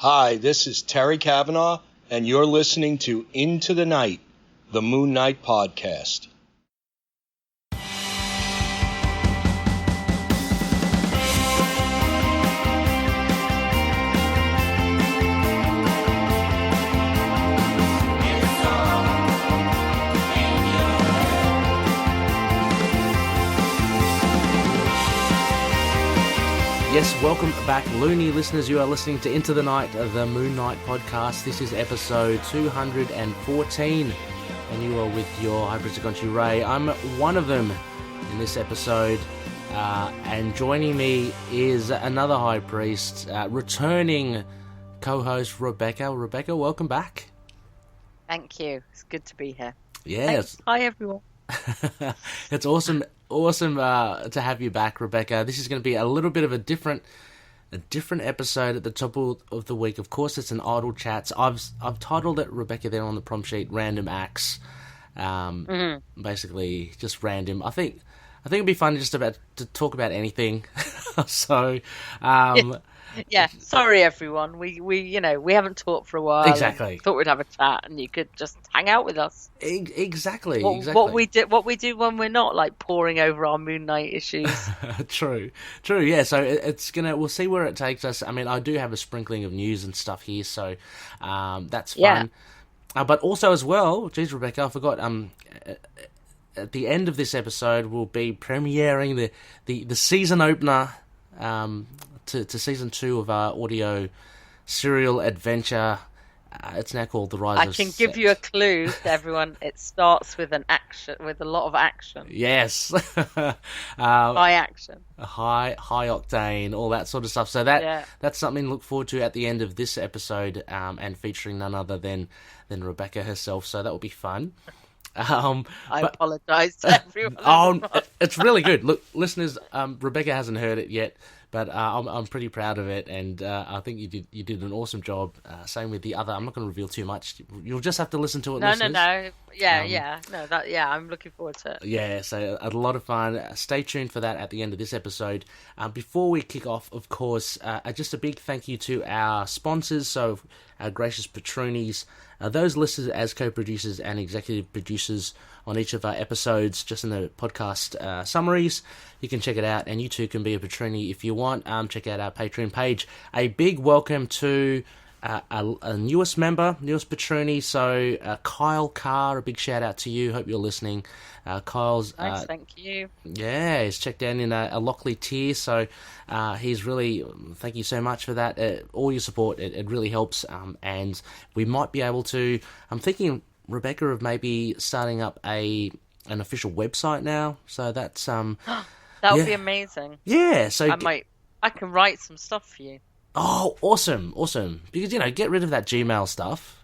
Hi, this is Terry Kavanaugh, and you're listening to Into the Night, the Moon Knight podcast. Yes, welcome back, loony listeners. You are listening to Into the Night, the Moon Knight podcast. This is episode 214, and you are with your High Priest Khonshu Ray. I'm one of them in this episode, and joining me is another High Priest, returning co-host Rebecca. Rebecca, welcome back. Thank you. It's good to be here. Yes. Hi, everyone. It's awesome to have you back, Rebecca. This is going to be a little bit of a different episode at the top of the week. Of course, it's an idle chats. I've titled it, Rebecca, there on the prompt sheet, Random Acts. Basically, just random. I think it'd be fun just about to talk about anything. So, yeah. Sorry, everyone. We haven't talked for a while. Exactly. Thought we'd have a chat, and you could just hang out with us. Exactly. What we do when we're not like poring over our Moon Knight issues. True. Yeah. So we'll see where it takes us. I mean, I do have a sprinkling of news and stuff here, so that's fun. Yeah. But also as well, geez, Rebecca, I forgot. At the end of this episode, we'll be premiering the season opener. To season 2 of our audio serial adventure. It's now called The Rise of I can give you a clue to everyone. It starts with with a lot of action. Yes. High action. High octane, all that sort of stuff. So that's something to look forward to at the end of this episode, and featuring none other than Rebecca herself. So that will be fun. I apologise to everyone. It's really good. Look, listeners, Rebecca hasn't heard it yet, but I'm pretty proud of it, and I think you did an awesome job. Same with the other. I'm not going to reveal too much. You'll just have to listen to it. No. I'm looking forward to it. Yeah, so a lot of fun. Stay tuned for that at the end of this episode. Before we kick off, of course, just a big thank you to our sponsors. So our gracious patronies. Those listed as co-producers and executive producers on each of our episodes, just in the podcast summaries. You can check it out, and you too can be a patronie if you want. Check out our Patreon page. A big welcome to a newest patronie, so Kyle Carr, a big shout out to you. Hope you're listening. Kyle's... Thanks, thank you. Yeah, he's checked down in a Lockley tier, so he's really... Thank you so much for that. All your support, it really helps, and we might be able to... I'm thinking, Rebecca, of maybe starting up an official website now, so that's... that would be amazing. Yeah, so... I can write some stuff for you. Oh, awesome. Because, get rid of that Gmail stuff,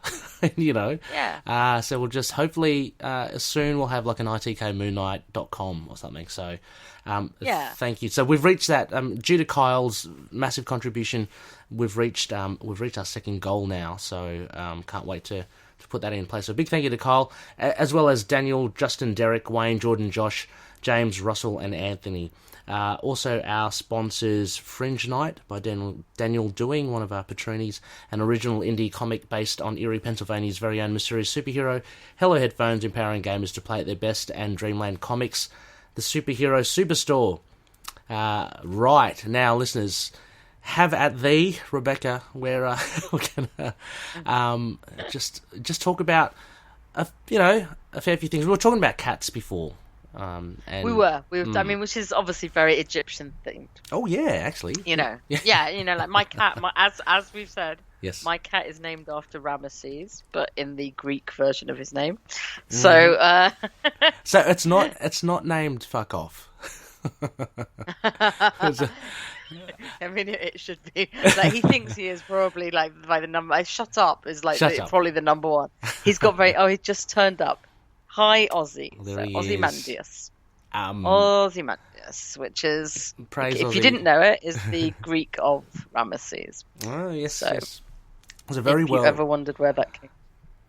Yeah. So we'll just, hopefully, soon we'll have like an itkmoonnight.com or something. So, thank you. So we've reached that, due to Kyle's massive contribution, we've reached our second goal now. So, can't wait to put that in place. So big thank you to Kyle, as well as Daniel, Justin, Derek, Wayne, Jordan, Josh, James, Russell, and Anthony. Also, our sponsors, Fringe Knight by Daniel Doing, one of our patronies, an original indie comic based on Erie, Pennsylvania's very own mysterious superhero. Hello Headphones, empowering gamers to play at their best, and Dreamland Comics, the superhero superstore. Right, now, listeners, have at thee, Rebecca, where we're going to just talk about, a fair few things. We were talking about cats before. And we were. I mean, which is obviously very Egyptian themed. Oh yeah, actually. Like my cat. As we've said, yes, my cat is named after Ramesses, but in the Greek version of his name. So, so it's not named fuck off. I mean, it should be. Like, he thinks he is probably like by the number. Shut up is like probably the number one. He's got he just turned up. Hi, Ozzy. Ozymandias. Ozymandias, which is, if you didn't know it, is the Greek of Ramesses. Oh, yes. So, yes. It was a very if you ever wondered where that came.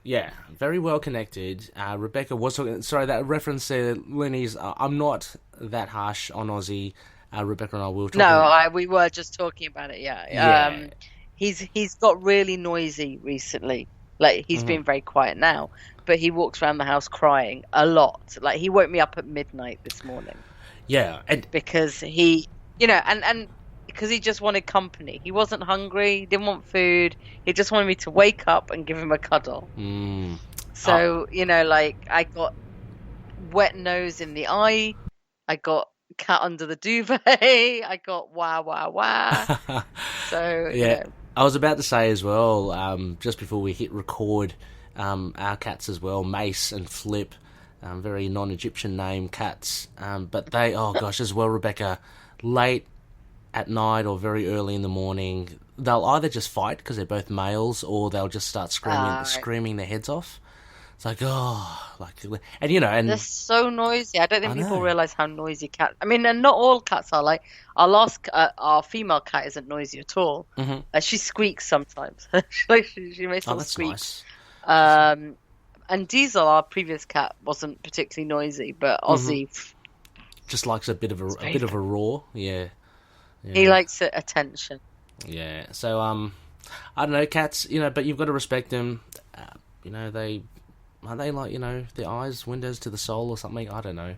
Yeah, very well connected. Rebecca was talking... Sorry, that reference there, Loonies, I'm not that harsh on Ozzy. Rebecca and I will talk No, we were just talking about it, yeah. he's got really noisy recently. Like, he's been very quiet now, but he walks around the house crying a lot. Like, he woke me up at midnight this morning. Yeah, and because he, and because he just wanted company. He wasn't hungry. He didn't want food. He just wanted me to wake up and give him a cuddle. So, I got wet nose in the eye. I got cat under the duvet. I got wah. So, yeah. I was about to say as well, just before we hit record, our cats as well, Mace and Flip, very non-Egyptian name cats, but they, oh gosh, as well, Rebecca, late at night or very early in the morning, they'll either just fight because they're both males, or they'll just start screaming their heads off. It's like, and they're so noisy. I don't think people realize how noisy cats. I mean, and not all cats are like. Our female cat isn't noisy at all. She squeaks sometimes. she makes little squeaks. Nice. And Diesel, our previous cat, wasn't particularly noisy, but Ozzy just likes a bit of a roar. Yeah. He likes attention. Yeah. So I don't know, cats. But you've got to respect them. They. Are they like, their eyes, windows to the soul or something? I don't know.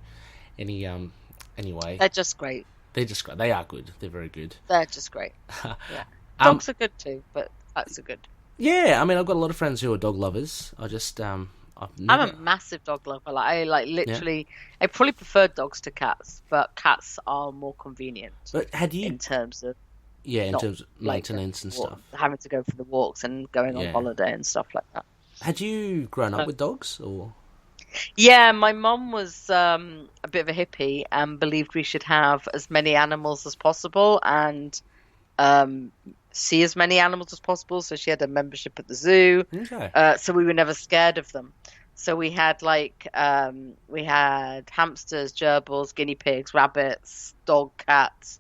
Anyway. They're just great. They're just great. They are good. They're very good. They're just great. Yeah. Dogs are good too, but cats are good. Yeah, I mean, I've got a lot of friends who are dog lovers. I just, I'm a massive dog lover. Literally, I probably prefer dogs to cats, but cats are more convenient. But in terms of... Yeah, in terms of maintenance and stuff. Having to go for the walks and going on holiday and stuff like that. Had you grown up with dogs, or? Yeah, my mum was a bit of a hippie and believed we should have as many animals as possible and see as many animals as possible. So she had a membership at the zoo. Okay. So we were never scared of them. So we had we had hamsters, gerbils, guinea pigs, rabbits, dog, cats.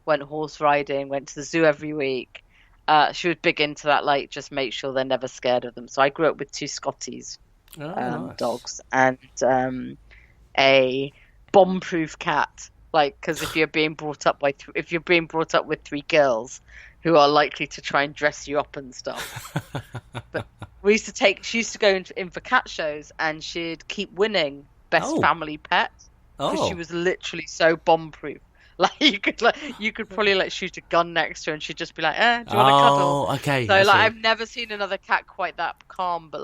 Went horse riding. Went to the zoo every week. She was big into that, just make sure they're never scared of them. So I grew up with 2 Scotties nice. Dogs and a bomb-proof cat. Because if you're being brought up with 3 girls who are likely to try and dress you up and stuff. But she used to go in for cat shows, and she'd keep winning best family pet because she was literally so bomb-proof. You could probably shoot a gun next to her and she'd just be like, do you want to cuddle? Oh, okay. So I've never seen another cat quite that calm, but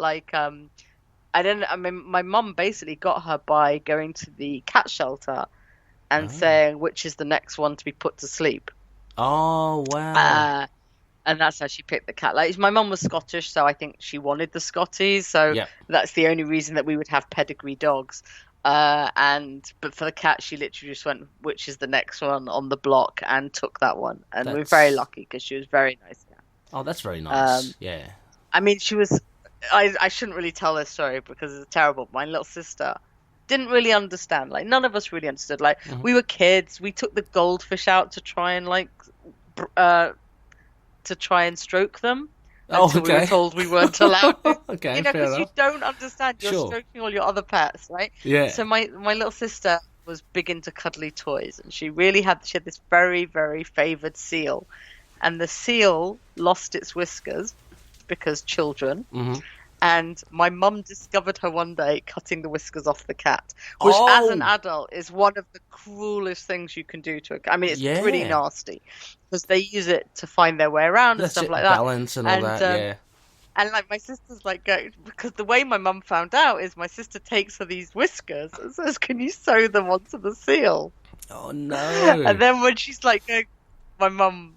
my mum basically got her by going to the cat shelter and saying which is the next one to be put to sleep. Oh, wow. And that's how she picked the cat. My mum was Scottish, so I think she wanted the Scotties, so that's the only reason that we would have pedigree dogs. But for the cat, she literally just went, which is the next one on the block, and took that one. And we were very lucky because she was very nice. Yeah. Oh, that's very nice. Yeah. I mean, she was. I shouldn't really tell this story because it's terrible. My little sister didn't really understand. None of us really understood. We were kids. We took the goldfish out to try and stroke them. Until we were told we weren't allowed. Okay, because you don't understand. You're stroking all your other pets, right? Yeah. So my little sister was big into cuddly toys, and she had this very, very favoured seal, and the seal lost its whiskers because children. And my mum discovered her one day cutting the whiskers off the cat, which as an adult is one of the cruelest things you can do to a cat. I mean, it's pretty nasty because they use it to find their way around and stuff like that. Balance and all that, yeah. And my sister's because the way my mum found out is my sister takes her these whiskers and says, "Can you sew them onto the seal?" Oh no! And then when she's going, my mum,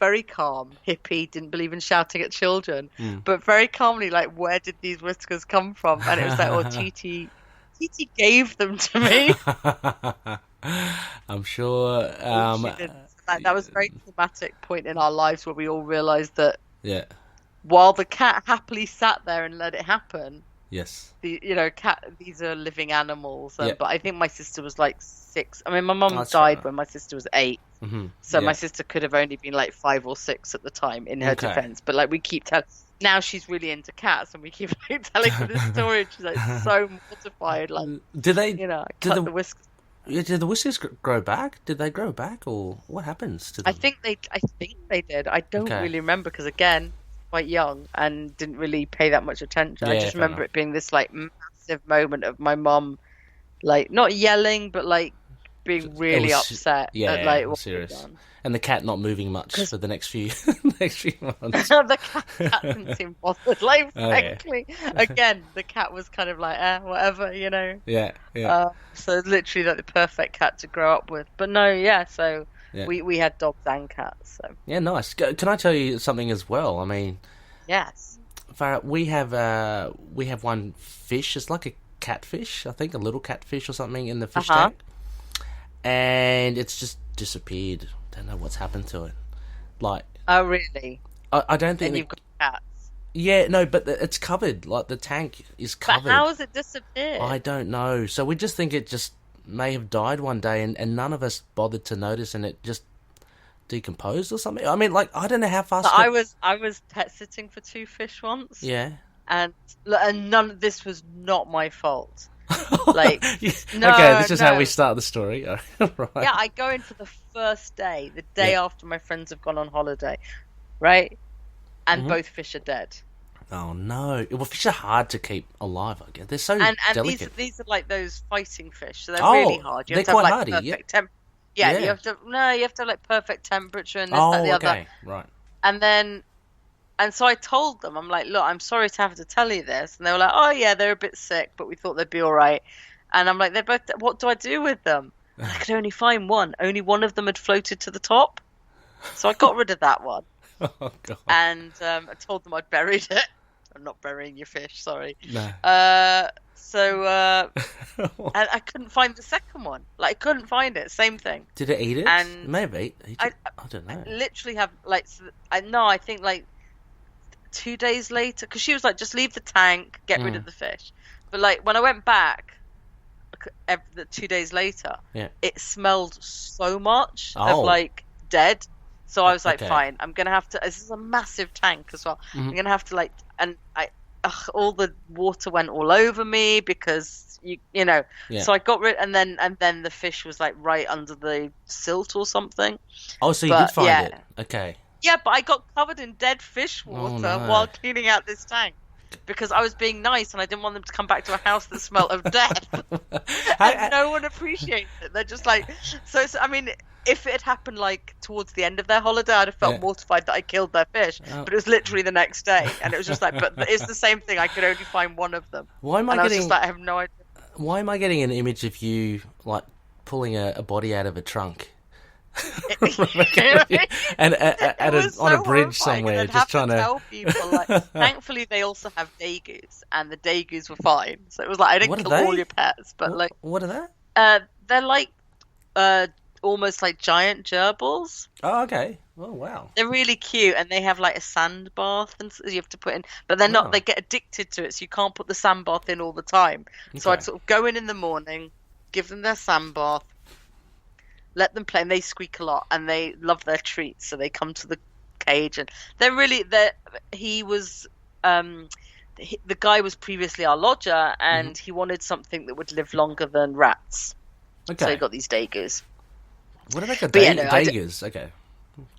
very calm, hippie, didn't believe in shouting at children, but very calmly, where did these whiskers come from? And it was Titi gave them to me. I'm sure. That was a very traumatic point in our lives where we all realised that. Yeah. While the cat happily sat there and let it happen. Yes. These are living animals. But I think my sister was 6. I mean, my mum died when my sister was 8. So my sister could have only been 5 or 6 at the time in her defense. But we keep telling. Now she's really into cats, and we keep telling her this story. And she's so mortified. Did they? Cut the whiskers. Yeah, did the whiskers grow back? Did they grow back, or what happens to them? I think they did. I don't really remember because, again, quite young and didn't really pay that much attention. I just remember it being this like massive moment of my mum, like not yelling, but like being really upset. At, like, what serious. And the cat not moving much for the next few months. The cat didn't seem bothered. Like, frankly, again, the cat was kind of like, whatever, you know. Yeah. So literally, like the perfect cat to grow up with. But no, so we had dogs and cats. So yeah, nice. Can I tell you something as well? I mean, yes. We have one fish. It's like a catfish, I think, a little catfish or something in the fish tank, and it's just disappeared. Don't know what's happened to it. Like, oh really? I don't think. And you've got cats. Yeah, no, but it's covered. Like the tank is covered. But how has it disappeared? I don't know. So we just think it just may have died one day, and none of us bothered to notice, and it just decomposed or something. I mean, like, I don't know how fast. I was pet sitting for 2 fish once. Yeah. And none. This was not my fault. Like, no, okay, this is how we start the story. Right. Yeah, I go in for the first day, the day after my friends have gone on holiday, right? And both fish are dead. Oh no! Well, fish are hard to keep alive. I guess they're so delicate. And these are like those fighting fish, so they're really hard. You have to have, like, hardy. Perfect you have to have like perfect temperature and this, that, the other. Right. And so I told them, I'm like, look, I'm sorry to have to tell you this. And they were like, oh, yeah, they're a bit sick, but we thought they'd be all right. And I'm like, they're both, what do I do with them? I could only find one. Only one of them had floated to the top. So I got rid of that one. Oh, God. And I told them I'd buried it. I'm not burying your fish, sorry. No. And I couldn't find the second one. Like, I couldn't find it. Same thing. Did it eat it? And maybe. I don't know. I literally have, like, I think, like, 2 days later, because she was like, just leave the tank, get rid of the fish. But like when I went back 2 days later, it smelled so much of like dead. So I was like, fine, I'm gonna have to. This is a massive tank as well. I'm gonna have to like, and all the water went all over me because you know. Yeah. So I got rid, and then the fish was like right under the silt or something. Oh, so you did find it? Okay. Yeah, but I got covered in dead fish water while cleaning out this tank because I was being nice and I didn't want them to come back to a house that smelled of death. And no one appreciates it. They're just like, so I mean, if it had happened like towards the end of their holiday, I'd have felt mortified that I killed their fish. But it was literally the next day, and it was just like, but it's the same thing. I could only find one of them. Why am I was just like, I have no idea. Why am I getting an image of you like pulling a body out of a trunk? And on a bridge somewhere, just trying to tell people. Like, thankfully, they also have dagoos, and the dagoos were fine. So it was like I didn't kill all your pets, but like what are they? They're like almost like giant gerbils. Oh, okay. Oh, wow. They're really cute, and they have like a sand bath, and you have to put in. But they're not. They get addicted to it, so you can't put the sand bath in all the time. Okay. So I'd sort of go in the morning, give them their sand bath. Let them play, and they squeak a lot, and they love their treats, so they come to the cage, and he was, the guy was previously our lodger, and he wanted something that would live longer than rats. Okay. So he got these dagoos. What are they called? Dagoos? Okay,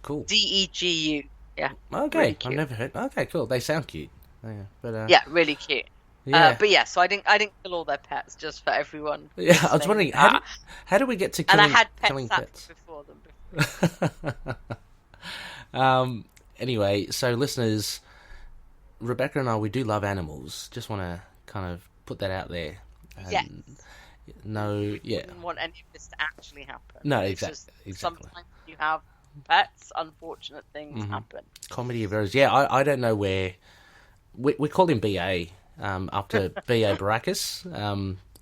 cool. Degu, yeah. Okay, really I've never heard. Okay, cool. They sound cute. Yeah, really cute. Yeah. But yeah, so I didn't kill all their pets just for everyone. Yeah, listening. I was wondering how do we get to killing, and I had killing pets before them. Anyway, so listeners, Rebecca and I, we do love animals. Just want to kind of put that out there. Yes. No, yeah. Didn't want any of this to actually happen. No, exactly. Sometimes you have pets, unfortunate things happen. Comedy of errors. Yeah, I don't know where we call him BA. After B.A. Baracus.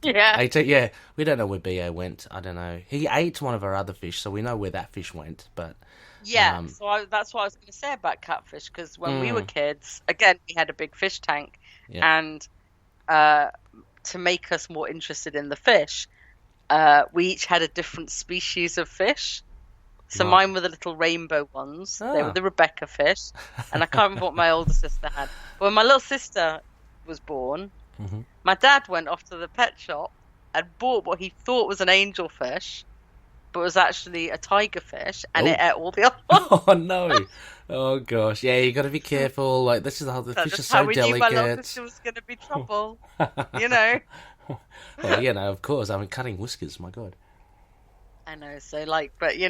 We don't know where B.A. went. I don't know. He ate one of our other fish, so we know where that fish went. But so that's what I was going to say about catfish, because when we were kids, again, we had a big fish tank, and to make us more interested in the fish, we each had a different species of fish. So mine were the little rainbow ones. They were the Rebecca fish, and I can't remember what my older sister had. But when my little sister was born, my dad went off to the pet shop and bought what he thought was an angelfish, but was actually a tigerfish, and it ate all the other ones. Oh no! Oh gosh, yeah, you got to be careful. Like this is the fish is so how we delicate. knew my little sister was going to be trouble, you know. Well, of course. I mean, cutting whiskers. My God. I know. So, but you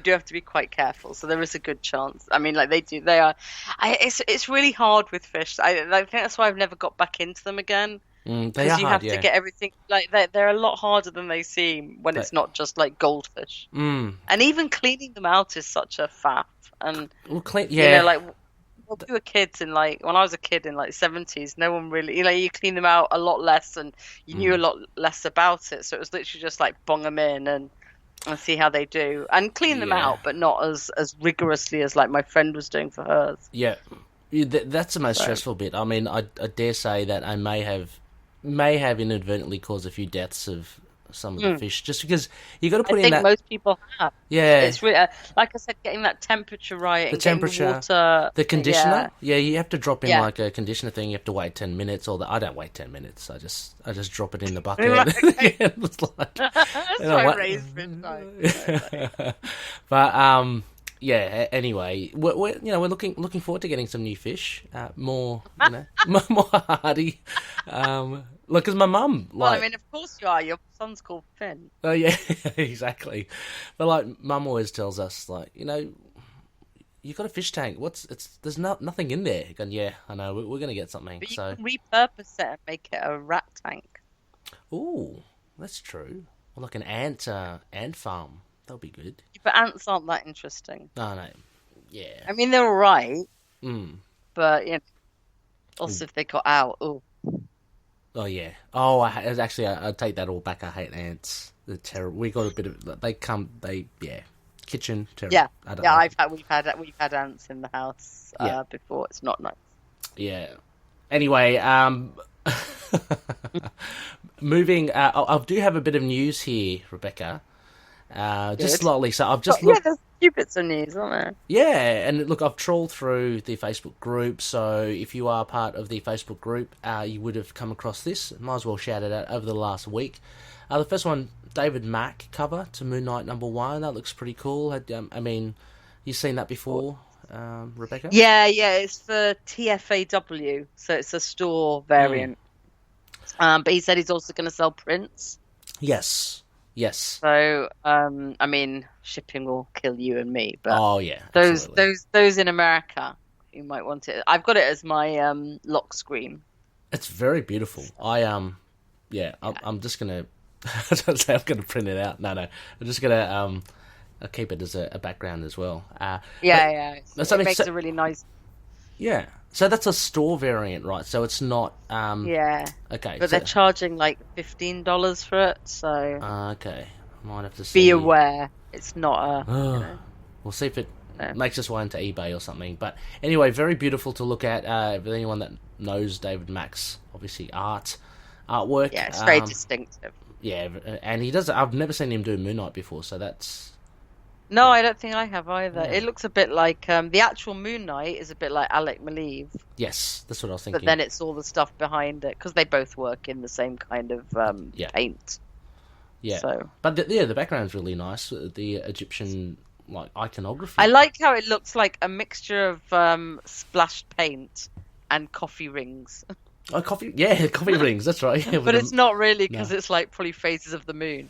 do have to be quite careful. So there is a good chance. I mean, they are. It's really hard with fish. I think that's why I've never got back into them again. Because you have to get everything. They're a lot harder than they seem when it's not just like goldfish. And even cleaning them out is such a faff. And when we were kids when I was a kid in the 70s, no one really, you clean them out a lot less, and you knew a lot less about it. So it was literally just bong them in and see how they do, and clean them out, but not as rigorously as my friend was doing for hers. Yeah, that's the most stressful bit. I mean, I dare say that I may have inadvertently caused a few deaths of some of the fish, just because you got to put in that. I think most people have. Yeah, it's really, like I said, getting that temperature right, the temperature, the water, the conditioner. Yeah, you have to drop in a conditioner thing. You have to wait 10 minutes, I don't wait 10 minutes. I just drop it in the bucket. That's why I raised fish. But anyway, we're looking forward to getting some new fish, more more hardy. Look, because my mum, well, I mean, of course you are. Your son's called Finn. Oh yeah, exactly. But mum always tells us, you got a fish tank. There's nothing in there. Going, yeah, I know. We're gonna get something. But you can repurpose it and make it a rat tank. Ooh, that's true. Or like an ant farm. That'll be good. But ants aren't that interesting. Oh no. Yeah. I mean, they're all right. But also if they got out. Ooh. Oh yeah. Oh, I take that all back. I hate ants. They're terrible. We got a bit of. Kitchen. Terrible. Yeah. We've had ants in the house before. It's not nice. Yeah. Anyway, moving. I do have a bit of news here, Rebecca. Just slightly. So I've just looked. Yeah, there's a few bits of news, aren't there? Yeah, and look, I've trawled through the Facebook group. So if you are part of the Facebook group, you would have come across this. Might as well shout it out over the last week. The first one, David Mack cover to Moon Knight #1. That looks pretty cool. I mean, you've seen that before, Rebecca? Yeah. It's for TFAW, so it's a store variant. But he said he's also going to sell prints. Yes. So, I mean, shipping will kill you and me, but those in America, you might want it. I've got it as my lock screen. It's very beautiful. I'm just gonna. I don't say I'm gonna print it out. No. I'm just gonna I'll keep it as a background as well. It makes a really nice. Yeah. So that's a store variant, right? So it's not. Okay. But they're charging $15 for it, so. Okay. Might have to see. Be aware, it's not a. We'll see if it makes its way into eBay or something. But anyway, very beautiful to look at. For anyone that knows David Mack's obviously artwork. Yeah, it's very distinctive. Yeah, and he does. I've never seen him do Moon Knight before, so that's. No, I don't think I have either. Yeah. It looks a bit like the actual Moon Knight is a bit like Alec Maleev. Yes, that's what I was thinking. But then it's all the stuff behind it because they both work in the same kind of paint. Yeah. So. But the background's really nice. The Egyptian iconography. I like how it looks like a mixture of splashed paint and coffee rings. Oh, coffee rings. That's right. Yeah, but it's not really because it's probably phases of the moon.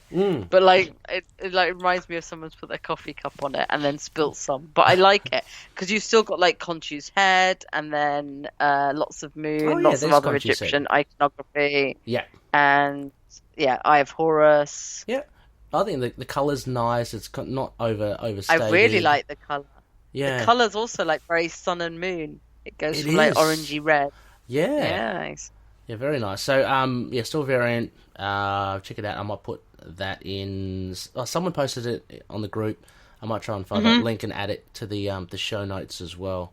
But it reminds me of someone's put their coffee cup on it and then spilt some. But I like it because you've still got Khonshu's head and then lots of moon, lots of other Khonshu's Egyptian iconography. Yeah, and Eye of Horus. Yeah, I think the colour's nice. It's not overstated. I really like the colour. Yeah, the colour's also very sun and moon. It goes from orangey red. Yeah. Nice. Yeah, very nice. So, still variant. Check it out. I might put that in. Someone posted it on the group. I might try and find that link and add it to the show notes as well.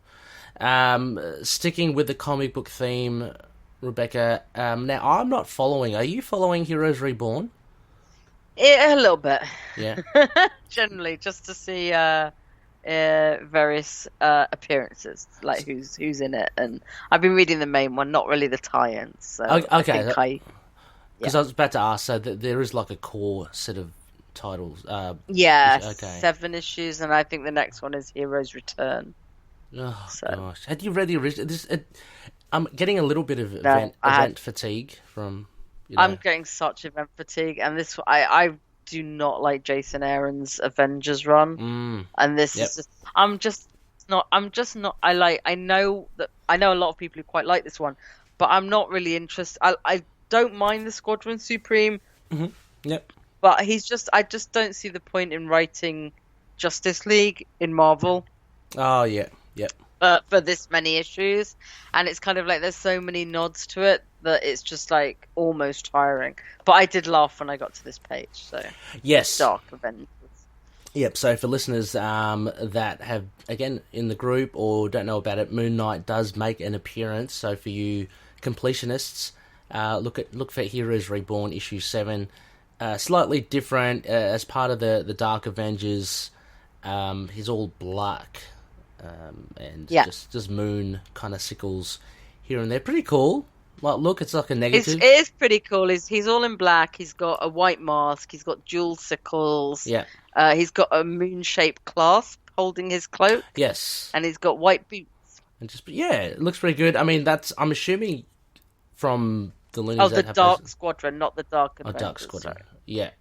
Sticking with the comic book theme, Rebecca. Now, I'm not following. Are you following Heroes Reborn? A little bit. Yeah. Generally, just to see various appearances, who's in it, and I've been reading the main one, not really the tie-ins. So okay. Because I was about to ask, so there is like a core set of titles. 7 issues, and I think the next one is Hero's Return. Oh gosh, had you read the original? I'm getting a little bit of event fatigue from. I'm getting such event fatigue, and this I do not like Jason Aaron's Avengers run, and this is just I'm just not. I know a lot of people who quite like this one, but I'm not really interested. I don't mind the Squadron Supreme. Mm-hmm. Yep. But I just don't see the point in writing Justice League in Marvel. Oh yeah. Yep. For this many issues, and it's kind of like there's so many nods to it that it's just like almost tiring. But I did laugh when I got to this page. So yes, Dark Avengers. Yep. So for listeners that have again in the group or don't know about it, Moon Knight does make an appearance. So for you completionists, look for Heroes Reborn issue 7. Slightly different as part of the Dark Avengers. He's all black. And just moon kind of sickles here and there. Pretty cool. Like, look, it's like a negative. It is pretty cool. He's all in black. He's got a white mask. He's got dual sickles. Yeah. He's got a moon-shaped clasp holding his cloak. Yes. And he's got white boots. And it looks pretty good. I mean, I'm assuming from the Loonies. Oh, the Dark Squadron, not the Dark Avengers. Dark Squadron. Sorry. Yeah.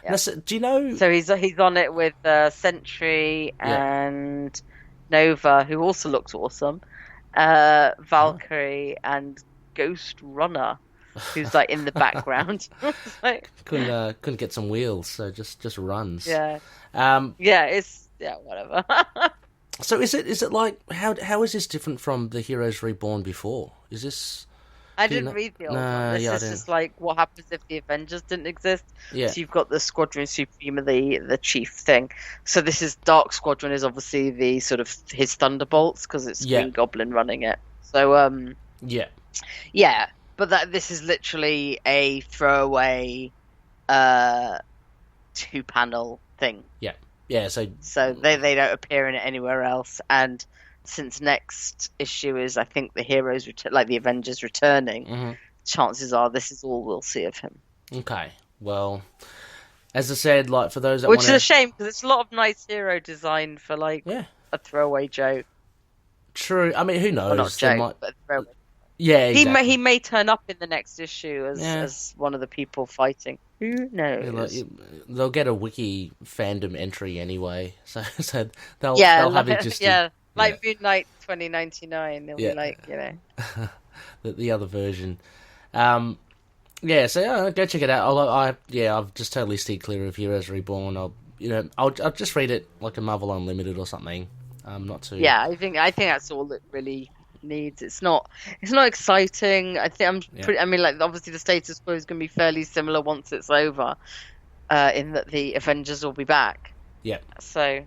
Now, so, do you know? So he's on it with Sentry and Nova, who also looks awesome, Valkyrie and Ghost Runner, who's like in the background. Couldn't get some wheels, so just runs. Yeah. Whatever. So is it like how is this different from the Heroes Reborn before? Is this? I didn't read the old one. This is just like what happens if the Avengers didn't exist. Yeah. So you've got the Squadron Supreme, the chief thing. So this is Dark Squadron is obviously the sort of his Thunderbolts because it's Green Goblin running it. So yeah. But this is literally a throwaway 2-panel thing. Yeah. So they don't appear in it anywhere else, and since next issue is, I think, the heroes like the Avengers returning, chances are this is all we'll see of him. Okay, well, as I said, like for those that which is a shame because it's a lot of nice hero design for like a throwaway joke. True. I mean, who knows? Well, not joke, but throwaway. Yeah, exactly. He may turn up in the next issue as one of the people fighting. Who knows? They'll get a wiki fandom entry anyway, so they'll have it just. Like Moon Knight 2099, they'll be like, the other version. So go check it out. I've just totally steered clear of Heroes Reborn. I'll just read it like a Marvel Unlimited or something. Not too. Yeah, I think that's all it really needs. It's not exciting. I think I mean, like obviously the status quo is going to be fairly similar once it's over, in that the Avengers will be back. Yeah. So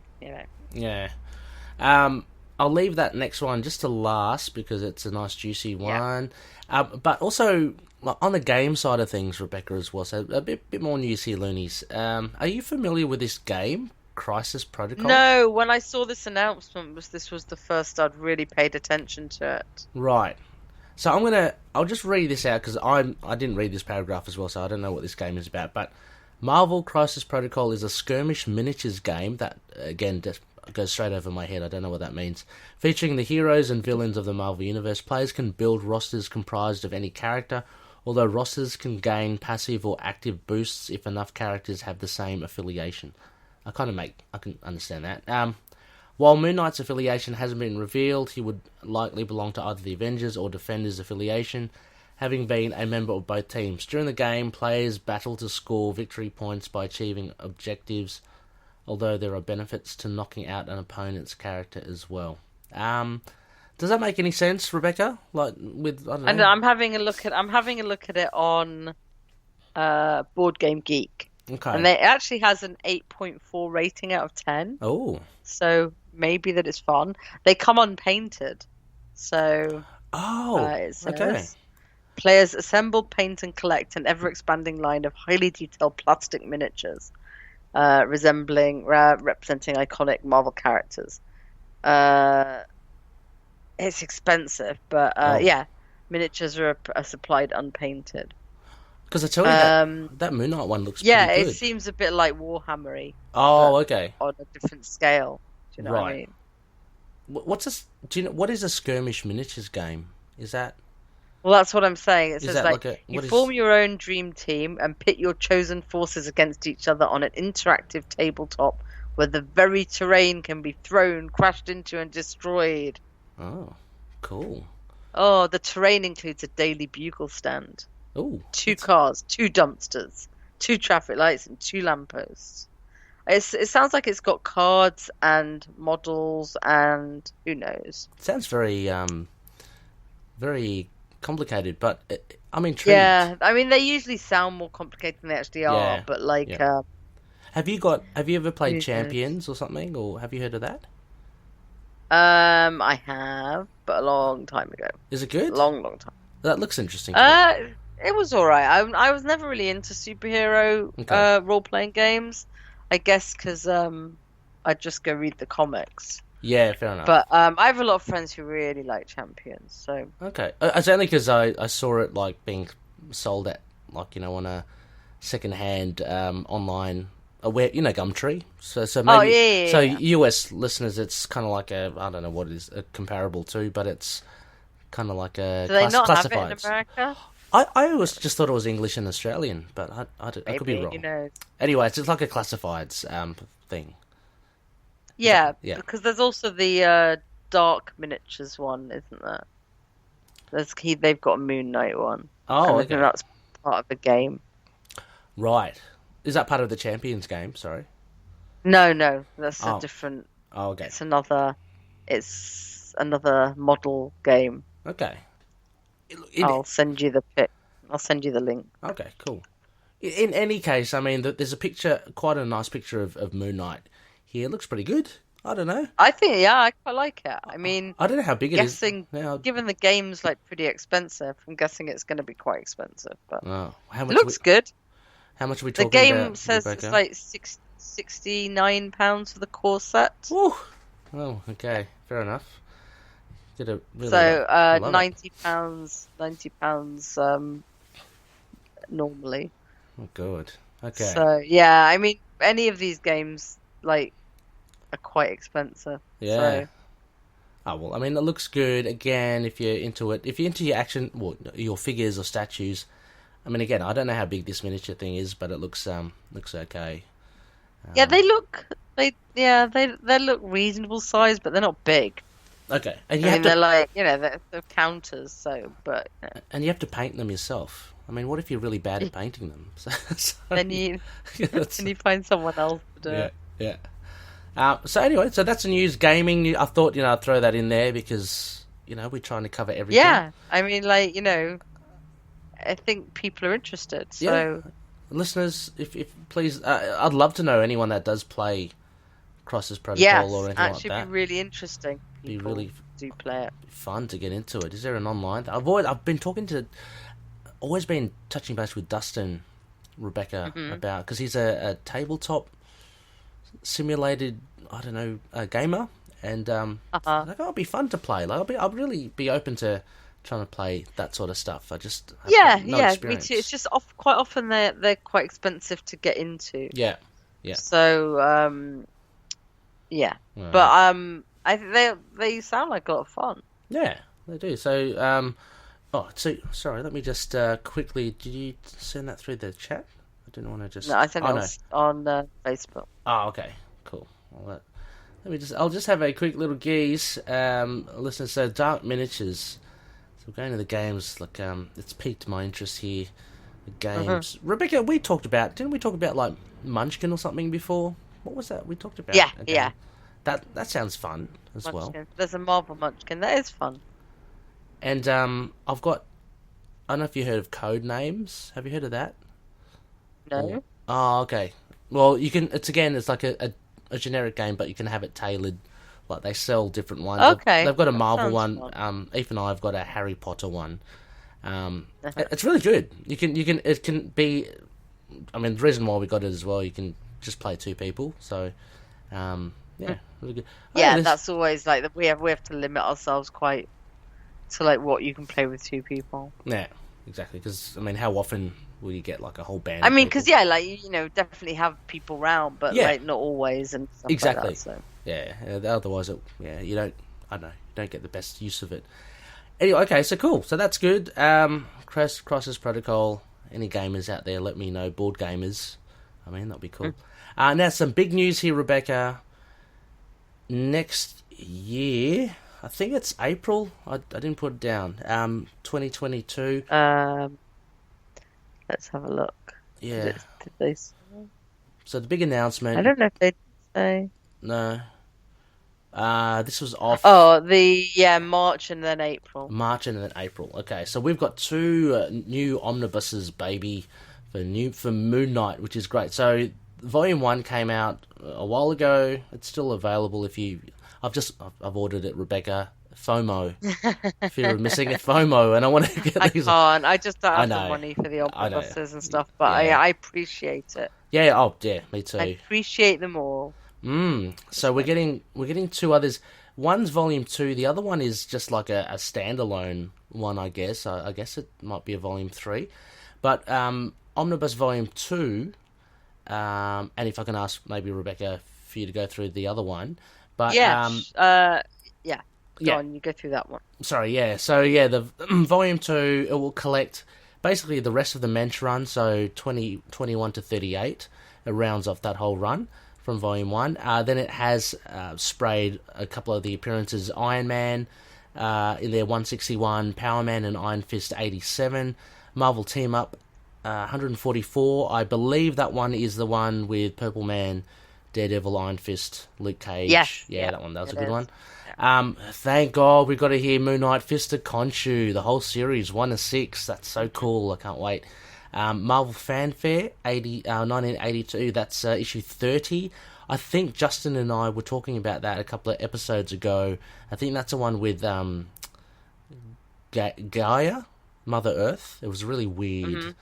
Yeah. I'll leave that next one just to last because it's a nice juicy one. But also on the game side of things, Rebecca, as well. So a bit more news here, Loonies. Are you familiar with this game, Crisis Protocol? No. When I saw this announcement, this was the first I'd really paid attention to it. Right. So I'll just read this out because I didn't read this paragraph as well, so I don't know what this game is about. But Marvel Crisis Protocol is a skirmish miniatures game that again just goes straight over my head. I don't know what that means. Featuring the heroes and villains of the Marvel Universe, players can build rosters comprised of any character, although rosters can gain passive or active boosts if enough characters have the same affiliation. I can understand that. While Moon Knight's affiliation hasn't been revealed, he would likely belong to either the Avengers or Defenders affiliation, having been a member of both teams. During the game, players battle to score victory points by achieving objectives, although there are benefits to knocking out an opponent's character as well. Does that make any sense, Rebecca? Like with I don't know. I'm having a look at it on Board Game Geek. Okay. And it actually has an 8.4 rating out of 10. Oh. So maybe that is fun. They come unpainted. So it says, okay. Players assemble, paint and collect an ever-expanding line of highly detailed plastic miniatures representing iconic Marvel characters. It's expensive, but miniatures are supplied unpainted. Because I tell you that Moon Knight one looks pretty good. It seems a bit like Warhammer-y. Oh, okay. On a different scale. Do you know what I mean? What's this? Do you know what is a skirmish miniatures game? Is that? Well, that's what I'm saying. It says you form your own dream team and pit your chosen forces against each other on an interactive tabletop where the very terrain can be thrown, crashed into, and destroyed. Oh, cool. Oh, the terrain includes a daily bugle stand. Oh, 2 cars, 2 dumpsters, 2 traffic lights, and 2 lampposts. It sounds like it's got cards and models and who knows. It sounds very, very complicated, but I'm intrigued. Yeah, I mean they usually sound more complicated than they actually are. But have you ever played Champions or something, or have you heard of that? I have, but a long time ago. Is it good? Long time. That looks interesting. It was alright. I was never really into superhero role-playing games. I guess because I'd just go read the comics. Yeah, fair enough. But I have a lot of friends who really like Champions. So okay, it's only because I saw it like being sold at on a second-hand online. Gumtree. So maybe so US listeners, it's kind of like I don't know what it is comparable to, but it's kind of like a Do they not classifieds. have it in America? I always just thought it was English and Australian, but I could be wrong. You know. Anyway, it's just like a classifieds thing. Yeah, because there's also the Dark Miniatures one, isn't there? They've got a Moon Knight one. Oh, okay. That's part of the game. Right. Is that part of the Champions game? Sorry. No, that's a different. Oh, okay. It's another model game. Okay. I'll send you the pic. I'll send you the link. Okay, cool. In any case, I mean, there's a picture, quite a nice picture of Moon Knight here. It looks pretty good. I don't know. I think, I quite like it. I mean, I don't know how big it is. Given the game's like pretty expensive, I'm guessing it's going to be quite expensive. But it looks good. How much are we talking about? The game about, says Rebecca? It's like £69 for the core set. Ooh. Oh, okay, fair enough. Really £90 normally. Oh, good. Okay. So yeah, I mean, any of these games are quite expensive. Yeah. So. Oh well, I mean, it looks good. Again, if you're into it, if you're into your action, your figures or statues. I mean, again, I don't know how big this miniature thing is, but it looks okay. They look reasonable size, but they're not big. Okay, and they're like they're counters. So, but and you have to paint them yourself. I mean, what if you're really bad at painting them? Then you find someone else to do it. Yeah. So anyway, so that's a news gaming. I thought I'd throw that in there because we're trying to cover everything. Yeah, I mean, I think people are interested. So, listeners, if please, I'd love to know anyone that does play Cross's Protocol or anything like that. Actually, be really interesting. People really do play it. Fun to get into it. Is there an online? I've been always been touching base with Dustin, Rebecca about because he's a tabletop simulated gamer, and it'd be fun to play. I'll really be open to trying to play that sort of stuff. I just have no experience. Me too. It's just quite often they're quite expensive to get into. Yeah. So but I think they sound like a lot of fun. Yeah, they do. So sorry. Let me just quickly. Did you send that through the chat? I didn't want to just. No, I sent it on Facebook. Oh, okay, cool. Let me just. I'll just have a quick little geese. Listen. So Dark Miniatures. So going to the games, it's piqued my interest here. The games. Rebecca, didn't we talk about like Munchkin or something before? What was that we talked about? Yeah. That sounds fun as Munchkin. well. There's a Marvel Munchkin. That is fun. And I've got. I don't know if you heard of Code Names. Have you heard of that? No. Oh, okay. Well, you can. It's like a generic game, but you can have it tailored. Like they sell different ones. Okay. They've got a Marvel one. Fun. Eve and I have got a Harry Potter one. It's really good. You can. It can be. I mean, the reason why we got it as well, you can just play 2 people. So, really good. That's always like we have to limit ourselves quite to like what you can play with 2 people. Yeah, exactly. Because I mean, how often will you get like a whole band? I mean, because definitely have people round, but like not always and stuff exactly. Like that, so. Yeah, otherwise, you don't. I don't know. You don't get the best use of it. Anyway, okay, so cool. So that's good. Crisis Protocol. Any gamers out there, let me know. Board gamers. I mean, that'd be cool. Now, some big news here, Rebecca. Next year, I think it's April. I didn't put it down. 2022. Let's have a look. Yeah. Did they say? So the big announcement. I don't know if they did say. No. This was off. Oh, March and then April. March and then April. Okay, so we've got 2 new omnibuses, baby, for Moon Knight, which is great. So Volume 1 came out a while ago. It's still available if you. I've ordered it, Rebecca. FOMO. Fear of missing it. FOMO, and I want to get these. I can't. I just don't have the money for the omnibuses and stuff, but I appreciate it. Yeah. Oh, yeah. Me too. I appreciate them all. So we're getting 2 others. One's Volume 2. The other one is just like a standalone one, I guess. I guess it might be a Volume 3. But Omnibus Volume 2, and if I can ask maybe Rebecca for you to go through the other one. But Go on, you go through that one. Sorry, yeah. So, the Volume 2, it will collect basically the rest of the Mensch run, so 21 to 38. It rounds off that whole run from Volume 1. Then it has sprayed a couple of the appearances. Iron Man in there, 161. Power Man and Iron Fist, 87. Marvel Team Up, 144. I believe that one is the one with Purple Man, Daredevil, Iron Fist, Luke Cage. Yes. Yeah, that one. That was a good one. Thank God we've got to hear Moon Knight, Fist of Khonshu, the whole series, 1 to 6. That's so cool. I can't wait. Marvel Fanfare, 1982. That's issue 30. I think Justin and I were talking about that a couple of episodes ago. I think that's the one with Gaia, Mother Earth. It was really weird.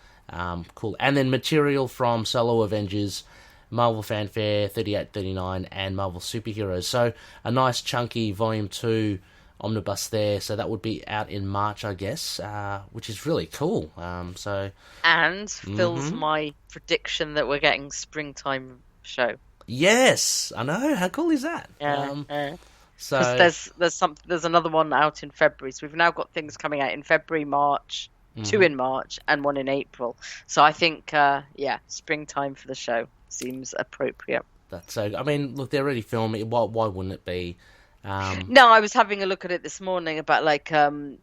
Cool. And then material from Solo Avengers, Marvel Fanfare 38-39, and Marvel Superheroes. So a nice chunky Volume 2 omnibus there. So that would be out in March, I guess, which is really cool. And fills my prediction that we're getting springtime show. Yes, I know. How cool is that? So there's another one out in February. So we've now got things coming out in February, March, 2 in March, and 1 in April. So I think, springtime for the show seems appropriate. That's so. I mean, look, they're already filming. Why wouldn't it be? No, I was having a look at it this morning about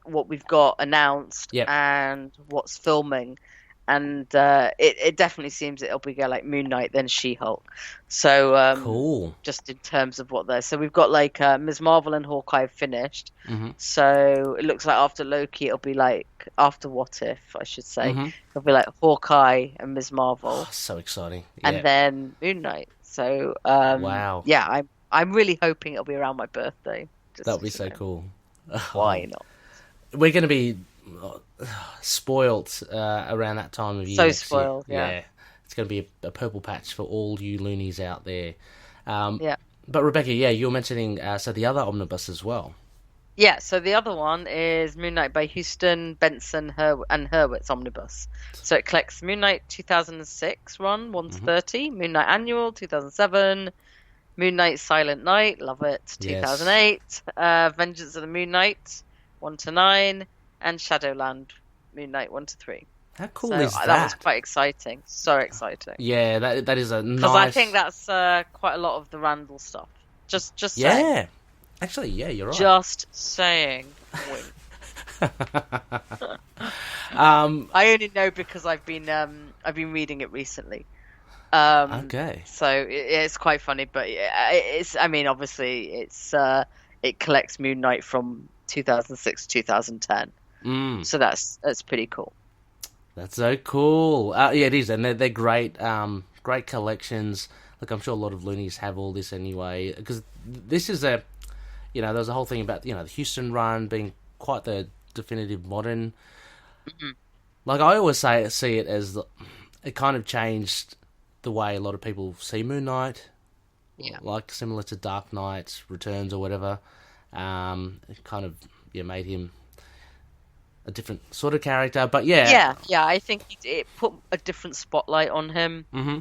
what we've got announced and what's filming, and it definitely seems it'll be like Moon Knight, then She-Hulk. So cool. Just in terms of what so we've got Ms. Marvel and Hawkeye finished. So it looks like after Loki, it'll be after What If, I should say. It'll be Hawkeye and Ms. Marvel. Oh, so exciting! And then Moon Knight. So wow. Yeah, I'm really hoping it'll be around my birthday. That would be so cool. Why not? We're going to be spoilt around that time of year. So spoiled, yeah. It's going to be a purple patch for all you loonies out there. But Rebecca, you were mentioning the other omnibus as well. Yeah, so the other one is Moon Knight by Houston, Benson, and Hurwitz omnibus. So it collects Moon Knight 2006 run, 1 to 30, Moon Knight Annual 2007, Moon Knight Silent Night, love it, 2008, Vengeance of the Moon Knight 1 to 9, and Shadowland Moon Knight 1 to 3. How cool is that? That was quite exciting. So exciting. Yeah, that is a nice. Because I think that's quite a lot of the Randall stuff. Just saying. Actually, you're right. Just saying. I only know because I've been reading it recently. Okay. So it's quite funny, but it's. I mean, obviously, it collects Moon Knight from 2006 2010. So that's pretty cool. That's so cool. It is, and they're great. Great collections. Look, I'm sure a lot of loonies have all this anyway, because this is there was a whole thing about the Houston run being quite the definitive modern. Like I always see it as it kind of changed the way a lot of people see Moon Knight. Like similar to Dark Knight Returns or whatever. It kind of made him a different sort of character. But yeah, I think it put a different spotlight on him. Mm-hmm.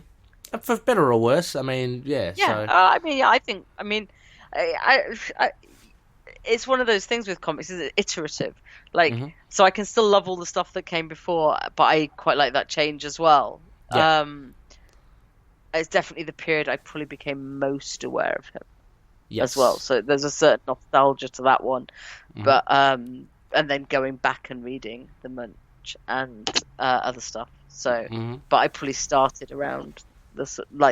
For better or worse. I mean, yeah. Yeah, so. It's one of those things with comics, is iterative. Like, so I can still love all the stuff that came before, but I quite like that change as well. Yeah. It's definitely the period I probably became most aware of him as well. So there's a certain nostalgia to that one. But and then going back and reading the Munch and other stuff. So, but I probably started around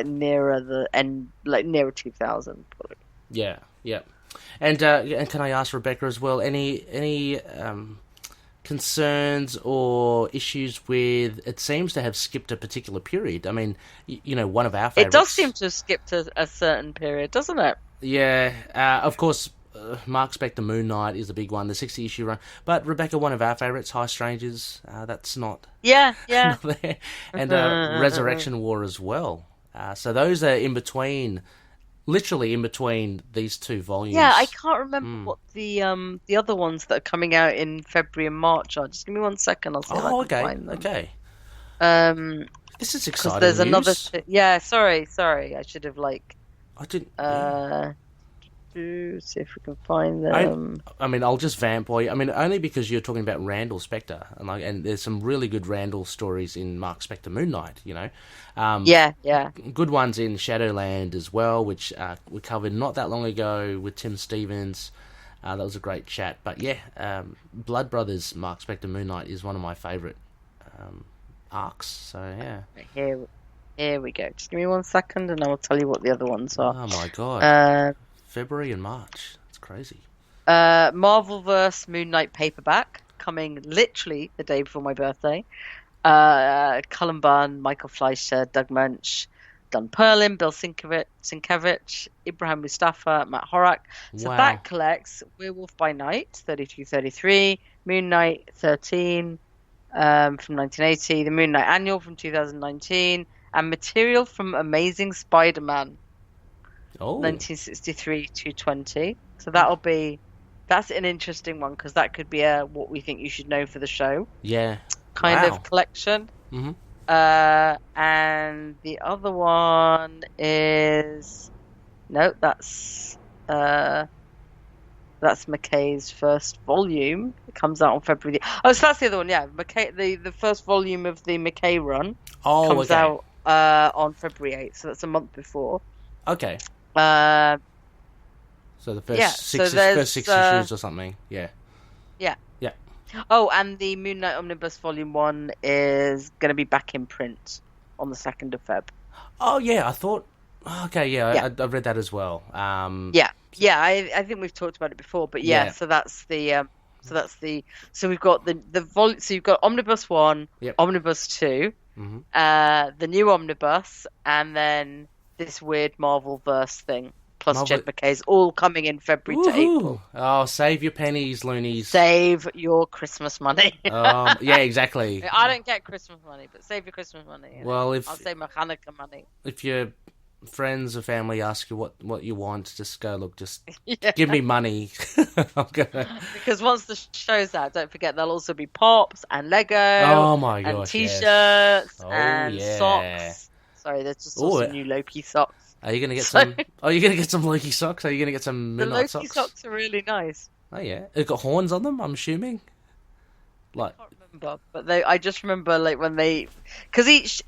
nearer the end, nearer 2000. Probably. Yeah. And can I ask Rebecca as well, any concerns or issues with, it seems to have skipped a particular period. I mean, one of our favourites... It does seem to have skipped a certain period, doesn't it? Yeah, of course, Mark Spector Moon Knight is a big one, the 60-issue run. But Rebecca, one of our favourites, High Strangers, that's not... Yeah. not there. And Resurrection War as well. So those are in between... Literally in between these two volumes. Yeah, I can't remember what the other ones that are coming out in February and March are. Just give me 1 second. I'll see if I can find them. Okay. This is exciting. There's news. Another. Sorry. I should have I didn't. See if we can find them. I mean, I'll just vamp for you. I mean, only because you're talking about Randall Spector, and there's some really good Randall stories in Mark Spector Moon Knight. Yeah. Good ones in Shadowland as well, which we covered not that long ago with Tim Stevens. That was a great chat. But yeah, Blood Brothers Mark Spector Moon Knight is one of my favourite arcs. So yeah. Here we go. Just give me 1 second, and I will tell you what the other ones are. Oh my god. February and March. It's crazy. Marvelverse Moon Knight paperback coming literally the day before my birthday. Cullen Bunn, Michael Fleischer, Doug Munch, Don Perlin, Bill Sienkiewicz, Ibrahim Mustafa, Matt Horak. So that collects Werewolf by Night 32-33, Moon Knight 13 from 1980, the Moon Knight Annual from 2019, and material from Amazing Spider-Man. 1963-20. So that's an interesting one, because that could be what we think you should know for the show. Yeah. Kind of collection. Mm-hmm. And the other one is that's McKay's first volume. It comes out on February. So that's the other one. Yeah, McKay. The first volume of the McKay run comes out on February 8th. So that's a month before. Okay. So the first six issues or something. Yeah. Oh, and the Moon Knight Omnibus Volume 1 is going to be back in print on the 2nd of Feb. Oh, yeah, I thought... Okay, yeah. I read that as well. I think we've talked about it before, but so that's the... So we've got the volume... So you've got Omnibus 1, Omnibus 2, the new Omnibus, and then this weird Marvel-verse thing. Plus Jed McKay's all coming in February to April. Oh, save your pennies, loonies. Save your Christmas money. Yeah, exactly. I don't get Christmas money, but save your Christmas money. Well, I'll save my Hanukkah money. If your friends or family ask you what you want, just go, look, just give me money. Because once the show's out, don't forget there'll also be Pops and Lego. Oh my gosh, and T-shirts and socks. Sorry, there's just also new Loki socks. Are you gonna get some? Are you gonna get some Loki socks? Are you gonna get some Midnight socks? The Loki socks are really nice. Oh yeah, it's got horns on them. I'm assuming. I can't remember, but I just remember when because each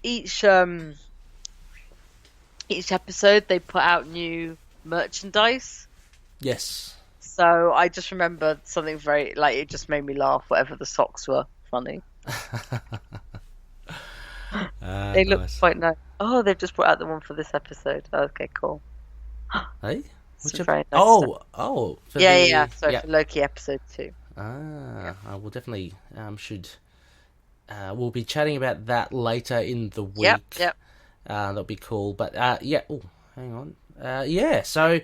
episode they put out new merchandise. Yes. So I just remember something very it just made me laugh. Whatever the socks were funny. They look quite nice. Oh, they've just put out the one for this episode. Okay, cool. Hey? Which nice oh. Yeah. So for Loki episode 2. I will definitely we'll be chatting about that later in the week. Yep. That'll be cool. But yeah. Oh, hang on. Yeah. So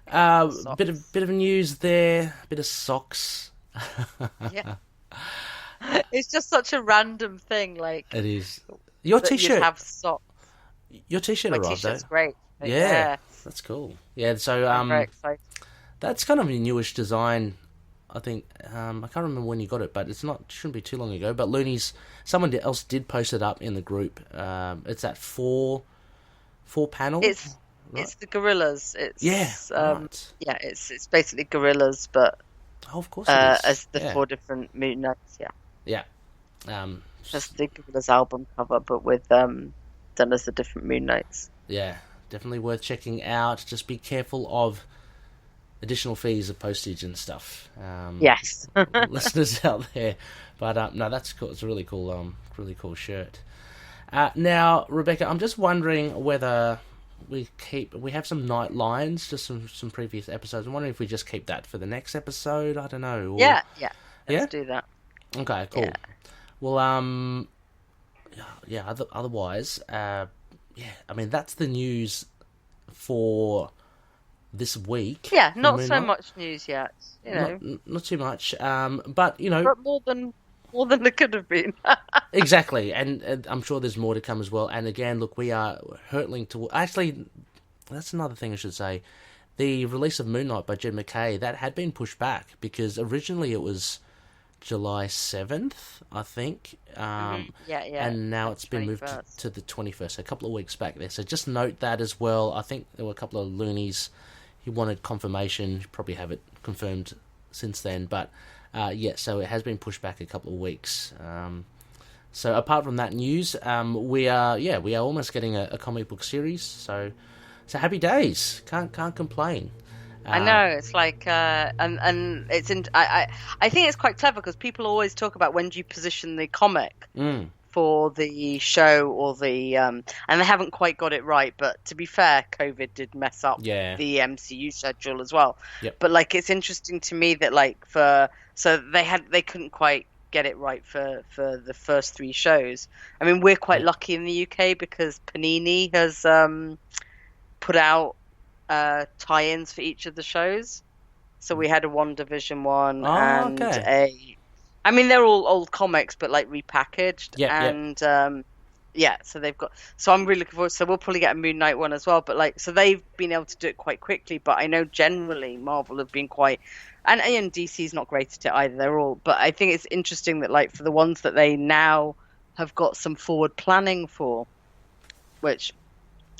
bit of news there. Bit of socks. Yeah. It's just such a random thing. It is. Your T-shirt. Have socks. Your T-shirt arrived, though. My T-shirt's great. Yeah, that's cool. Yeah, so I'm very excited. That's kind of a newish design. I think I can't remember when you got it, but shouldn't be too long ago. But Looney's, someone else did post it up in the group. It's that four panel. It's the gorillas. It's right. It's basically gorillas, but of course it is. As the 4 different Moon Knights. Yeah. Just the gorillas album cover, but with done as the different Moon Knights. Yeah, definitely worth checking out. Just be careful of additional fees of postage and stuff. Yes. Listeners out there. But no, that's cool. It's a really cool shirt. Now, Rebecca, I'm just wondering whether we have some night lines, just some previous episodes. I'm wondering if we just keep that for the next episode. I don't know. Or... Yeah. Let's do that. Okay, cool. Yeah. Well, otherwise, I mean, that's the news for this week. Yeah, not so much news yet. Not too much. But more than it could have been. Exactly, and I'm sure there's more to come as well. And again, look, we are hurtling to. Actually, that's another thing I should say. The release of Moon Knight by Jed MacKay, that had been pushed back because originally it was July 7th, I think. And now it's been 21st. moved to the 21st, so a couple of weeks back there. So just note that as well. I think there were a couple of loonies who wanted confirmation. You probably have it confirmed since then. But, so it has been pushed back a couple of weeks. So apart from that news, we are almost getting a comic book series. So happy days. Can't complain. I know, it's like, and it's I think it's quite clever because people always talk about when do you position the comic for the show or the, and they haven't quite got it right. But to be fair, COVID did mess up the MCU schedule as well. Yep. But like, it's interesting to me that they couldn't quite get it right for the first 3 shows. I mean, we're quite lucky in the UK because Panini has put out tie-ins for each of the shows. So we had a WandaVision one I mean, they're all old comics, but like repackaged. So they've got. So I'm really looking forward. So we'll probably get a Moon Knight one as well. But like, so they've been able to do it quite quickly. But I know generally Marvel have been quite, and DC's not great at it either. They're all. But I think it's interesting that like for the ones that they now have got some forward planning for, which.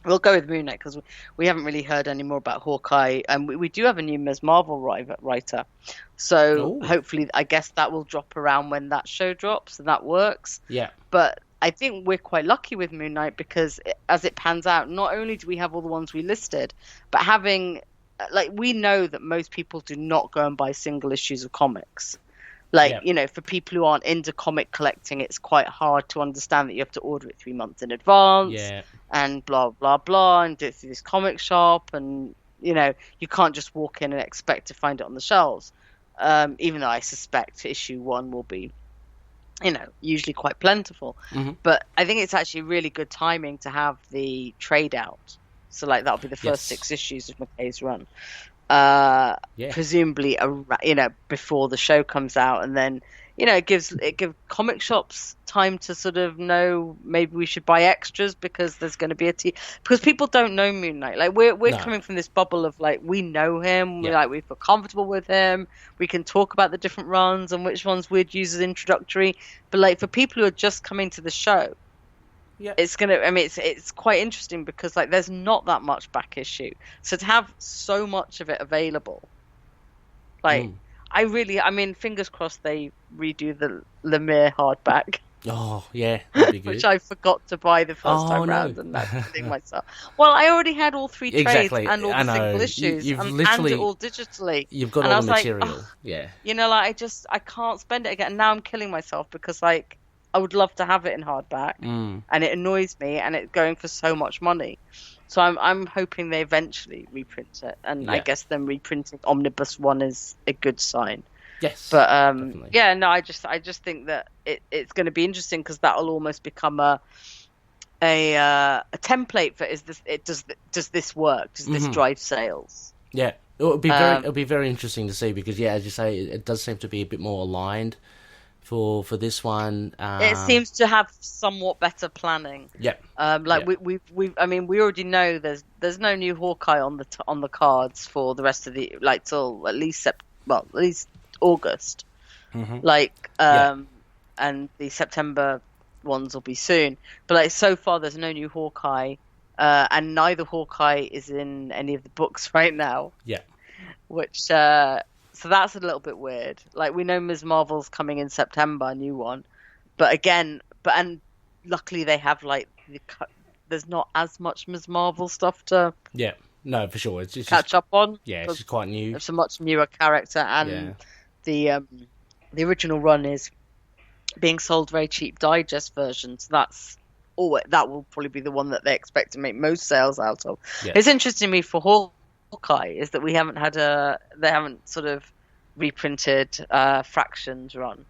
We'll go with Moon Knight because we haven't really heard any more about Hawkeye, and we do have a new Ms. Marvel writer. So hopefully, I guess that will drop around when that show drops, and that works. Yeah. But I think we're quite lucky with Moon Knight because as it pans out, not only do we have all the ones we listed, but having we know that most people do not go and buy single issues of comics. For people who aren't into comic collecting, it's quite hard to understand that you have to order it 3 months in advance and blah, blah, blah, and do it through this comic shop. And, you can't just walk in and expect to find it on the shelves. Even though I suspect issue 1 will be, usually quite plentiful. Mm-hmm. But I think it's actually really good timing to have the trade out. So, that'll be the first 6 issues of MacKay's run. Presumably, before the show comes out, and then it gives comic shops time to sort of know maybe we should buy extras because there's going to be because people don't know Moon Knight. We're coming from this bubble of we know him, we feel comfortable with him, we can talk about the different runs and which ones we'd use as introductory. But for people who are just coming to the show. Yeah, it's it's quite interesting because there's not that much back issue, so to have so much of it available, fingers crossed they redo the Lemire hardback. Oh yeah, that'd be good. Which I forgot to buy the first time round, and that's kidding myself. Well, I already had all 3 trades and all the single issues, and it all digitally. You've got all the material, I can't spend it again. And now I'm killing myself because I would love to have it in hardback, and it annoys me, and it's going for so much money. So I'm hoping they eventually reprint it, and I guess them reprinting Omnibus 1 is a good sign. Yes, but I just think that it's going to be interesting because that'll almost become a template for does this work? Does this drive sales? Yeah, it'll be very interesting to see because as you say, it does seem to be a bit more aligned. For this one, it seems to have somewhat better planning. Yeah. We already know there's no new Hawkeye on the cards for the rest of the till at least August. Mm-hmm. And the September ones will be soon. But like so far, there's no new Hawkeye, and neither Hawkeye is in any of the books right now. Yeah. Which so that's a little bit weird. Like we know Ms. Marvel's coming in September, a new one, and luckily they have there's not as much Ms. Marvel stuff to no for sure it's just catch up on. Yeah, it's just quite new. It's a much newer character, and the original run is being sold very cheap digest version, so that will probably be the one that they expect to make most sales out of. It's interesting to me for Hawkeye is that they haven't sort of reprinted Fractions run.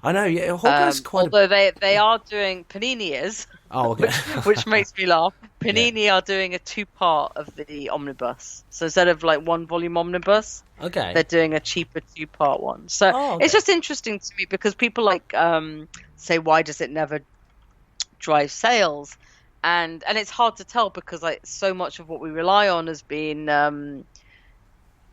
I know, yeah. Hawkeye's although they are doing Panini is. Oh, okay. which makes me laugh. Panini are doing a 2-part of the omnibus. So instead of like 1-volume omnibus, they're doing a cheaper 2-part one. So it's just interesting to me because people say, why does it never drive sales? And it's hard to tell because like so much of what we rely on has been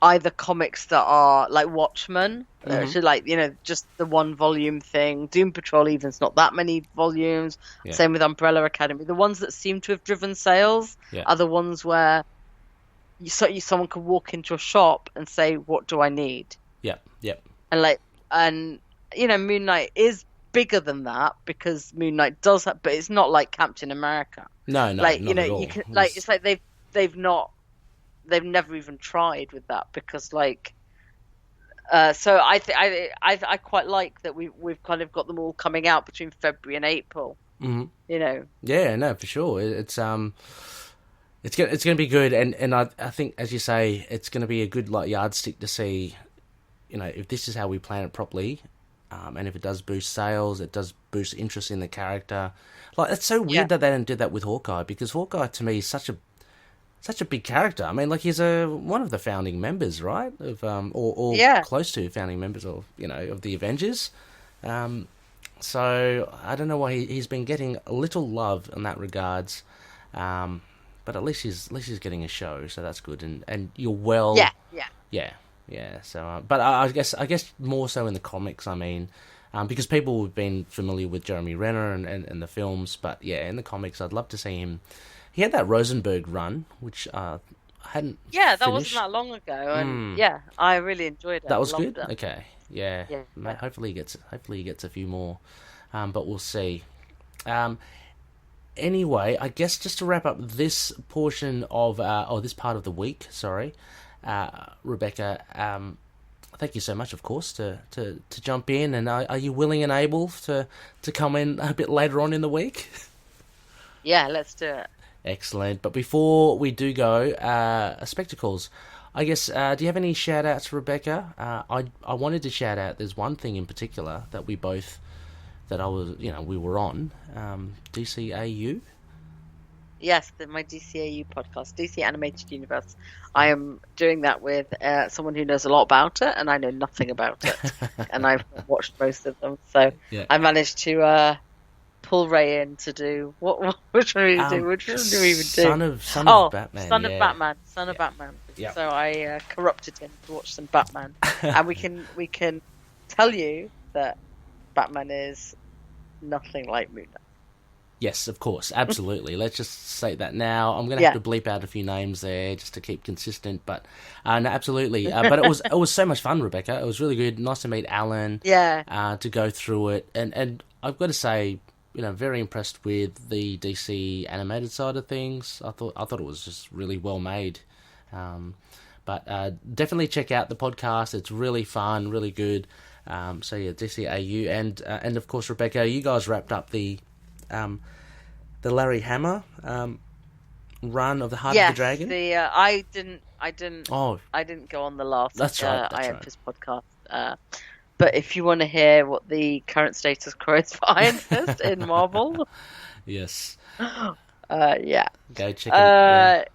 either comics that are like Watchmen, so like just the 1-volume thing. Doom Patrol even's not that many volumes. Same with Umbrella Academy. The ones that seem to have driven sales are the ones where someone can walk into a shop and say, "What do I need?" And Moon Knight is bigger than that because Moon Knight does that, but it's not like Captain America. No, like not at all. You can it's like they've never even tried with that because so I quite like that we've kind of got them all coming out between February and April. Yeah, no, for sure. It's going to be good, and I think, as you say, it's going to be a good yardstick to see, if this is how we plan it properly, and if it does boost sales, it does boost interest in the character. It's so weird that they didn't do that with Hawkeye, because Hawkeye to me is such a big character. I mean, he's one of the founding members, right? Of or close to founding members of of the Avengers. So I don't know why he's been getting a little love in that regards. But at least he's getting a show, so that's good. And you're well. Yeah. So, but I guess more so in the comics. I mean, because people have been familiar with Jeremy Renner and the films, but in the comics, I'd love to see him. He had that Rosenberg run, which I hadn't. Yeah, that wasn't that long ago, and I really enjoyed it. That was good. It. Okay, yeah. Hopefully he gets a few more, but we'll see. Anyway, I guess just to wrap up this portion of this part of the week. Sorry, Rebecca. Thank you so much, of course, to jump in. And are you willing and able to come in a bit later on in the week? Yeah, let's do it. Excellent. But before we do go, spectacles. I guess, do you have any shout-outs, Rebecca? I wanted to shout out, there's one thing in particular that we were on, DCAU. Yes, my DCAU podcast, DC Animated Universe. I am doing that with someone who knows a lot about it, and I know nothing about it. And I've watched most of them, so I managed to pull Ray in to do which one do we do? Which one do we even do? Son of Batman. Son of Batman. Yep. So I corrupted him to watch some Batman, and we can tell you that Batman is nothing like Moon Knight. Yes, of course, absolutely. Let's just say that now. I'm going to have to bleep out a few names there just to keep consistent, but no, absolutely. But it was so much fun, Rebecca. It was really good. Nice to meet Alan. Yeah. To go through it, and I've got to say, very impressed with the DC animated side of things. I thought it was just really well made. But definitely check out the podcast. It's really fun, really good. So yeah, DCAU, and of course, Rebecca, you guys wrapped up the Larry Hama run of the Heart of the Dragon. I didn't go on the last. That's right. IF's podcast. But if you want to hear what the current status quo is for Iron Fist in Marvel, yes, go check it.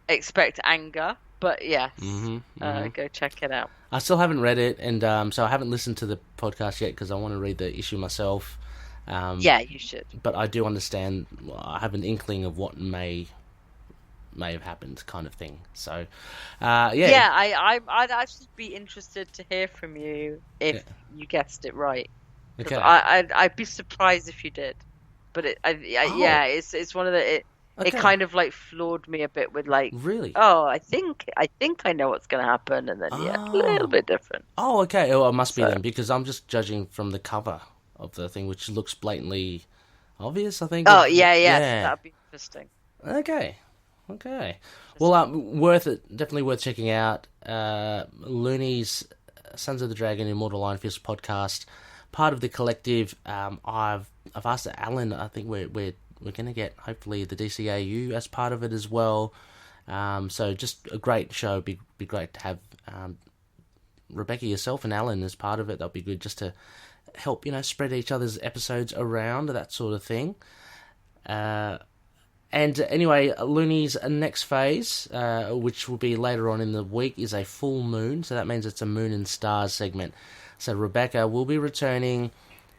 Expect anger, but yes, go check it out. I still haven't read it, and so I haven't listened to the podcast yet because I want to read the issue myself. You should. But I do understand. I have an inkling of what may may have happened, kind of thing. So, I'd actually be interested to hear from you if you guessed it right. Okay. I'd be surprised if you did, but it's one of the. It kind of like floored me a bit with like, really? Oh, I think I know what's going to happen, and then a little bit different. Oh, okay. Well, it must be then, because I'm just judging from the cover of the thing, which looks blatantly obvious, I think. Oh, yeah. That'd be interesting. Okay. Well, definitely worth checking out. Looney's Sons of the Dragon Immortal Iron Fist podcast, part of the collective. I've asked Alan. I think we're going to get hopefully the DCAU as part of it as well. So just a great show. Be great to have Rebecca, yourself, and Alan as part of it. That'll be good just to help spread each other's episodes around, that sort of thing. And anyway, Looney's next phase, which will be later on in the week, is a full moon. So that means it's a moon and stars segment. So Rebecca will be returning,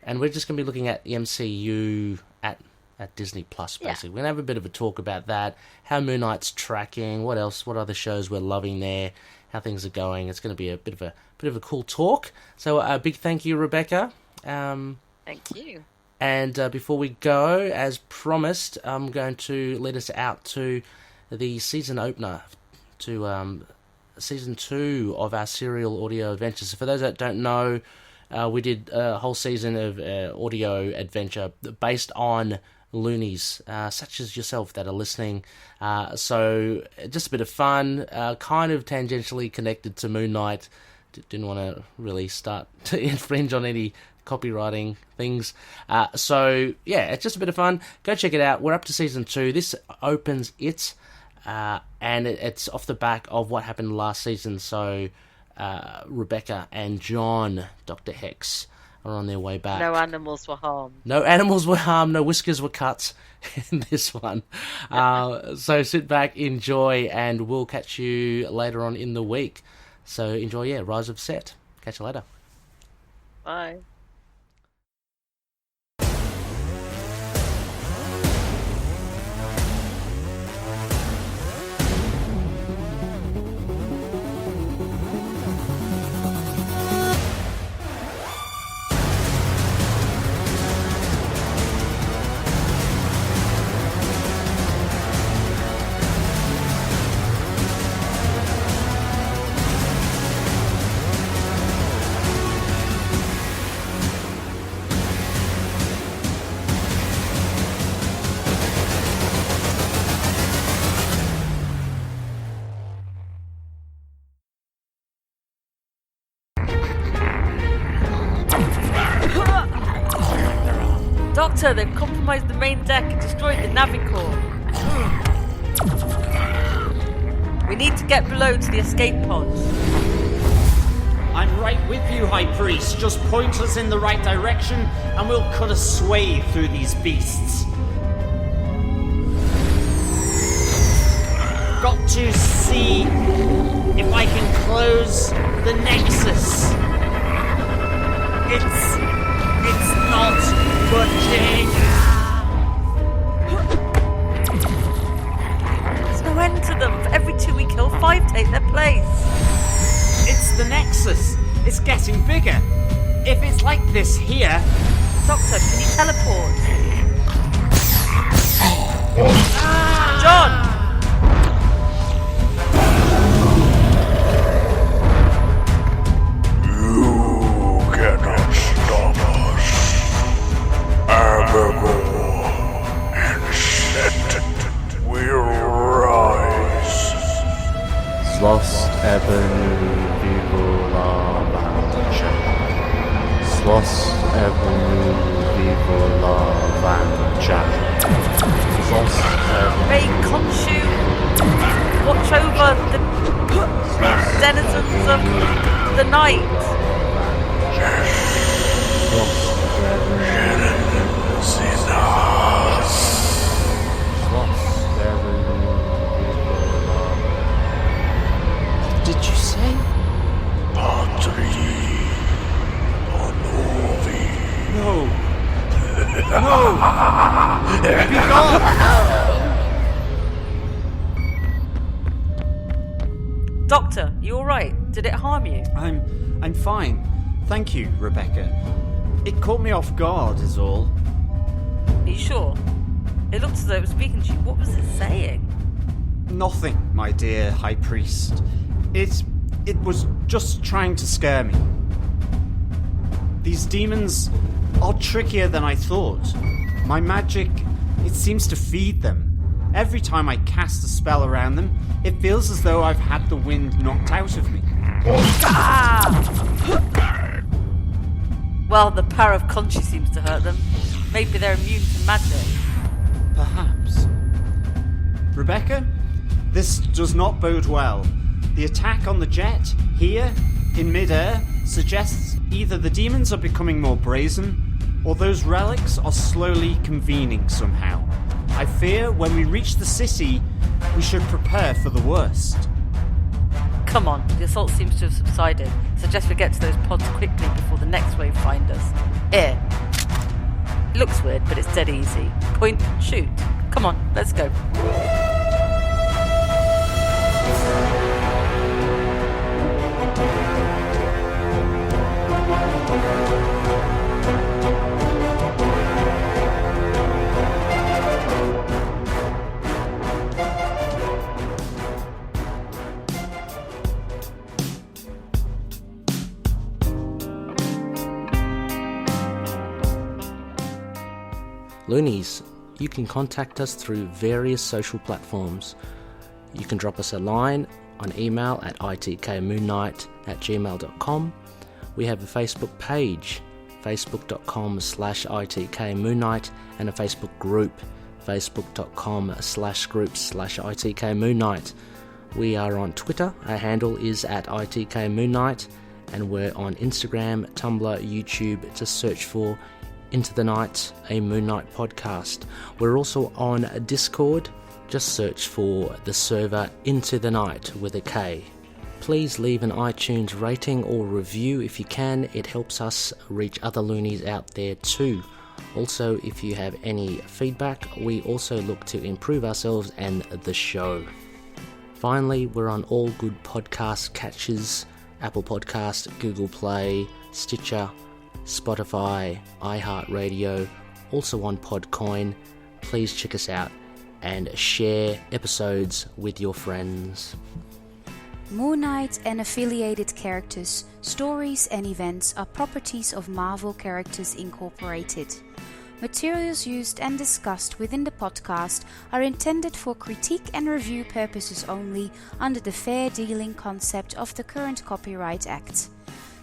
and we're just going to be looking at the MCU at Disney Plus, basically. We're going to have a bit of a talk about that, how Moon Knight's tracking, what other shows we're loving there, how things are going. It's going to be a bit of a cool talk. So a big thank you, Rebecca. Thank you. And before we go, as promised, I'm going to lead us out to the season opener, to season 2 of our Serial Audio Adventure. So for those that don't know, we did a whole season of audio adventure based on loonies, such as yourself that are listening. So just a bit of fun, kind of tangentially connected to Moon Knight. Didn't want to really start to infringe on any copywriting things. So yeah, it's just a bit of fun. Go check it out. We're up to season 2. This opens it, and it's off the back of what happened last season. So Rebecca and John, Doctor Hex, are on their way back. No animals were harmed. No whiskers were cut in this one. So sit back, enjoy, and we'll catch you later on in the week. So enjoy, Rise of Set. Catch you later. Bye. Doctor, they've compromised the main deck and destroyed the Navicore. We need to get below to the escape pods. I'm right with you, High Priest. Just point us in the right direction and we'll cut a swathe through these beasts. Got to see if I can close the Nexus. It's not budging. There's no end to them. For every 2 we kill, 5 take their place. It's the Nexus. It's getting bigger. If it's like this here... Doctor, can you teleport? John! Lost Avenue Vivola Vancha. Lost Avenue Vivola Vancha. Lost Avenue. May Khonshu watch over the denizens of the night. Lost Avenue. Lost Avenue. Did you say? No. No! Be gone! Did it harm you? I'm fine. Thank you, Rebecca. It caught me off guard, is all. Are you sure? It looked as though it was speaking to you. What was it saying? Nothing, my dear High Priest. It was just trying to scare me. These demons are trickier than I thought. My magic, it seems to feed them. Every time I cast a spell around them, it feels as though I've had the wind knocked out of me. Well, the power of Khonshu seems to hurt them. Maybe they're immune to magic. Perhaps. Rebecca, this does not bode well. The attack on the jet, here, in mid-air, suggests either the demons are becoming more brazen, or those relics are slowly convening somehow. I fear when we reach the city, we should prepare for the worst. Come on, the assault seems to have subsided. Suggest we get to those pods quickly before the next wave find us. Here. It looks weird, but it's dead easy. Point, shoot. Come on, let's go. Loonies, you can contact us through various social platforms. You can drop us a line on email at itkmoonnight@gmail.com. We have a Facebook page, facebook.com/itkmoonnight, and a Facebook group, facebook.com/groups/itkmoonnight. We are on Twitter. Our handle is at itkmoonnight, and we're on Instagram, Tumblr, YouTube. Just search for Into the Night, a Moon Knight podcast. We're also on Discord. Just search for the server Into the Night with a K. Please leave an iTunes rating or review if you can. It helps us reach other loonies out there too. Also, if you have any feedback, we also look to improve ourselves and the show. Finally, we're on all good podcast catchers: Apple Podcast, Google Play, Stitcher, Spotify, iHeartRadio, also on Podcoin. Please check us out and share episodes with your friends. Moon Knight and affiliated characters, stories and events are properties of Marvel Characters Incorporated. Materials used and discussed within the podcast are intended for critique and review purposes only under the fair dealing concept of the current Copyright Act.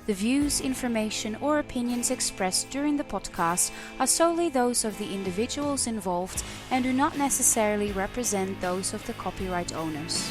The views, information, or opinions expressed during the podcast are solely those of the individuals involved and do not necessarily represent those of the copyright owners.